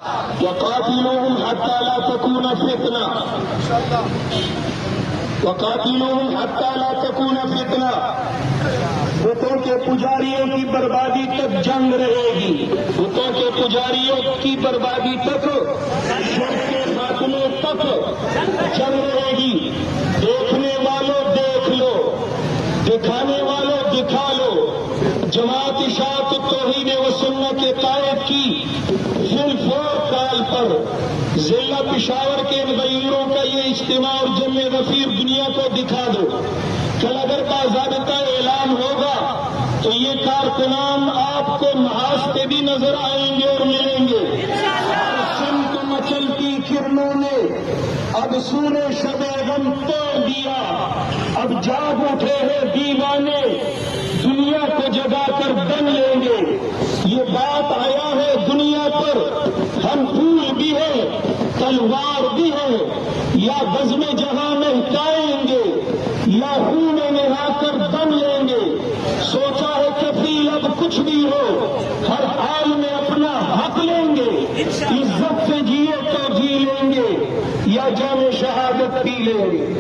وقاتلوهم حتى لا تكون فتنة وقاتلوهم حتى لا تكون فتنة بتوں کے پجاریوں کی بربادی تک جنگ رہے گی، بتوں کے پجاریوں کی بربادی تک، شرک کے خاتمے تک جنگ رہے گی۔ دیکھنے والوں دیکھ لو، دکھانے والوں دکھا لو۔ جماعت اشاعت توحید و سنت کے قائد کی فل کال پر ضلع پشاور کے مغیروں کا یہ اجتماع اور جمع غفیر دنیا کو دکھا دو۔ کل اگر باضابطہ اعلان ہوگا تو یہ کارکنان آپ کو محاذ پہ بھی نظر آئیں گے اور ملیں گے۔ سمت مچلتی کرنوں نے اب سونے شب غم توڑ دیا، اب جاگ اٹھے ہیں دیوانے، دنیا کو جگا کر دم لیں گے۔ یہ بات آیا ہے دنیا پر، ہم پھول بھی ہیں تلوار بھی ہیں، یا بزم جہاں مہکائیں گے یا خون نہا کر دم لیں گے۔ سوچا ہے کفیل اب کچھ بھی ہو، ہر حال میں اپنا حق لیں گے۔ عزت سے جیے تو جی لیں گے یا جام شہادت پی لیں گے۔